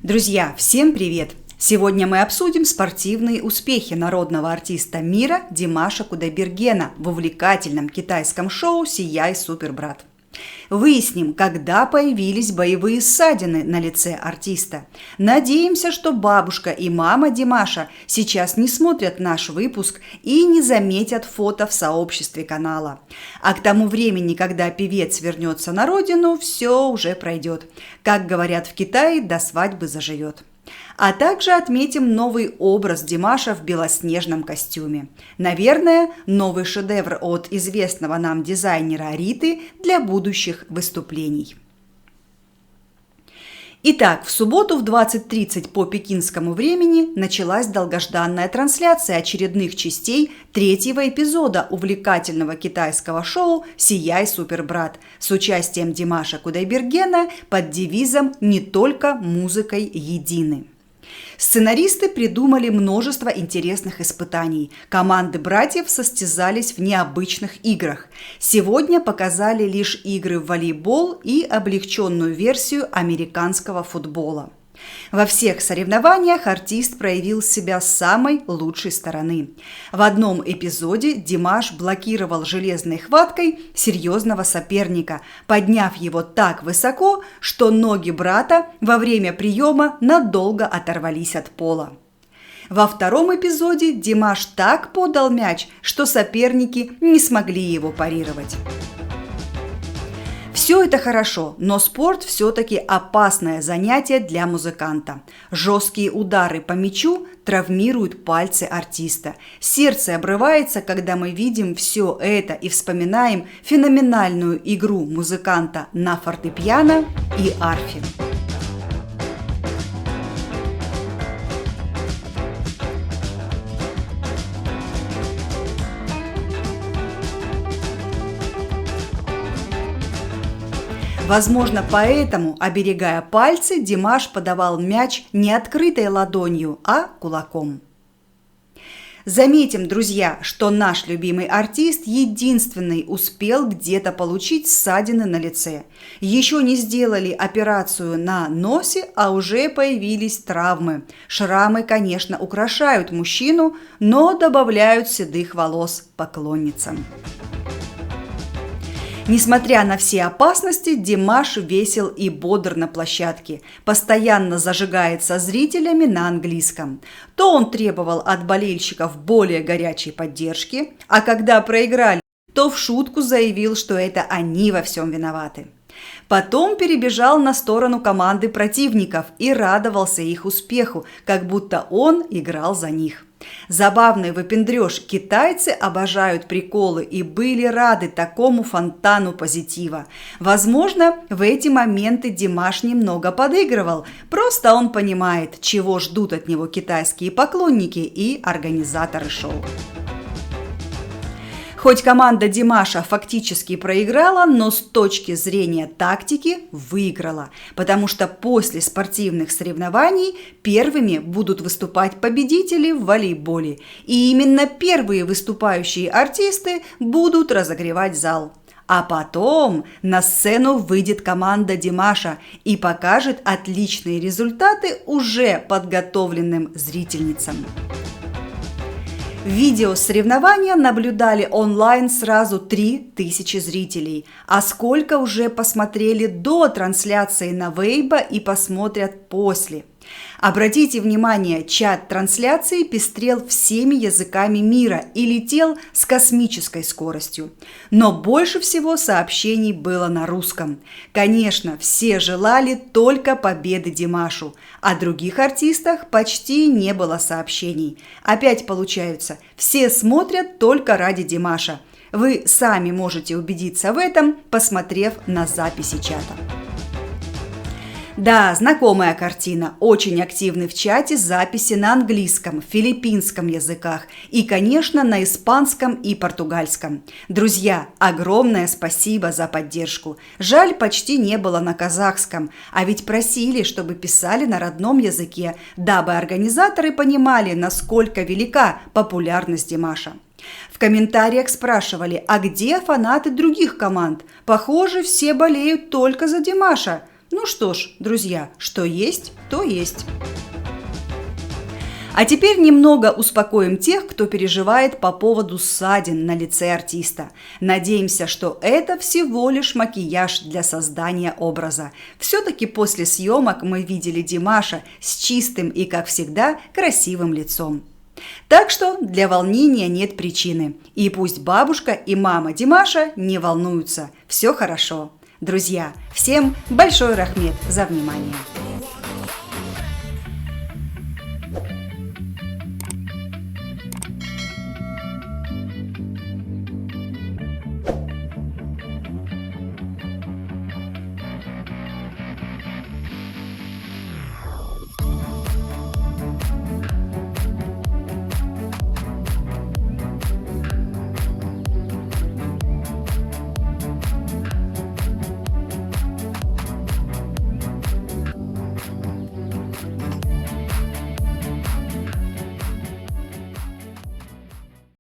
Друзья, всем привет! Сегодня мы обсудим спортивные успехи народного артиста мира Димаша Кудайбергена в увлекательном китайском шоу «Сияй, Супербрат». Выясним, когда появились боевые ссадины на лице артиста. Надеемся, что бабушка и мама Димаша сейчас не смотрят наш выпуск и не заметят фото в сообществе канала. А к тому времени, когда певец вернется на родину, все уже пройдет. Как говорят в Китае, до свадьбы заживет. А также отметим новый образ Димаша в белоснежном костюме. Наверное, новый шедевр от известного нам дизайнера Риты для будущих выступлений. Итак, в субботу в 20:30 по пекинскому времени началась долгожданная трансляция очередных частей третьего эпизода увлекательного китайского шоу «Сияй, Супербрат» с участием Димаша Кудайбергена под девизом «Не только музыкой едины». Сценаристы придумали множество интересных испытаний. Команды братьев состязались в необычных играх. Сегодня показали лишь игры в волейбол и облегченную версию американского футбола. Во всех соревнованиях артист проявил себя с самой лучшей стороны. В одном эпизоде Димаш блокировал железной хваткой серьезного соперника, подняв его так высоко, что ноги брата во время приема надолго оторвались от пола. Во втором эпизоде Димаш так подал мяч, что соперники не смогли его парировать. Все это хорошо, но спорт все-таки опасное занятие для музыканта. Жесткие удары по мячу травмируют пальцы артиста. Сердце обрывается, когда мы видим все это и вспоминаем феноменальную игру музыканта на фортепиано и арфе. Возможно, поэтому, оберегая пальцы, Димаш подавал мяч не открытой ладонью, а кулаком. Заметим, друзья, что наш любимый артист единственный успел где-то получить ссадины на лице. Еще не сделали операцию на носе, а уже появились травмы. Шрамы, конечно, украшают мужчину, но добавляют седых волос поклонницам. Несмотря на все опасности, Димаш весел и бодр на площадке, постоянно зажигает со зрителями на английском. То он требовал от болельщиков более горячей поддержки, а когда проиграли, то в шутку заявил, что это они во всем виноваты. Потом перебежал на сторону команды противников и радовался их успеху, как будто он играл за них. Забавный выпендрёж, китайцы обожают приколы и были рады такому фонтану позитива. Возможно, в эти моменты Димаш немного подыгрывал, просто он понимает, чего ждут от него китайские поклонники и организаторы шоу. Хоть команда Димаша фактически проиграла, но с точки зрения тактики выиграла, потому что после спортивных соревнований первыми будут выступать победители в волейболе, и именно первые выступающие артисты будут разогревать зал. А потом на сцену выйдет команда Димаша и покажет отличные результаты уже подготовленным зрительницам. Видео соревнования наблюдали онлайн сразу 3000 зрителей. А сколько уже посмотрели до трансляции на Weibo и посмотрят после? Обратите внимание, чат трансляции пестрел всеми языками мира и летел с космической скоростью. Но больше всего сообщений было на русском. Конечно, все желали только победы Димашу, о других артистах почти не было сообщений. Опять получается, все смотрят только ради Димаша. Вы сами можете убедиться в этом, посмотрев на записи чата. Да, знакомая картина. Очень активны в чате записи на английском, филиппинском языках и, конечно, на испанском и португальском. Друзья, огромное спасибо за поддержку. Жаль, почти не было на казахском, а ведь просили, чтобы писали на родном языке, дабы организаторы понимали, насколько велика популярность Димаша. В комментариях спрашивали, а где фанаты других команд? Похоже, все болеют только за Димаша. Ну что ж, друзья, что есть, то есть. А теперь немного успокоим тех, кто переживает по поводу ссадин на лице артиста. Надеемся, что это всего лишь макияж для создания образа. Все-таки после съемок мы видели Димаша с чистым и, как всегда, красивым лицом. Так что для волнения нет причины. И пусть бабушка и мама Димаша не волнуются. Все хорошо. Друзья, всем большой рахмет за внимание.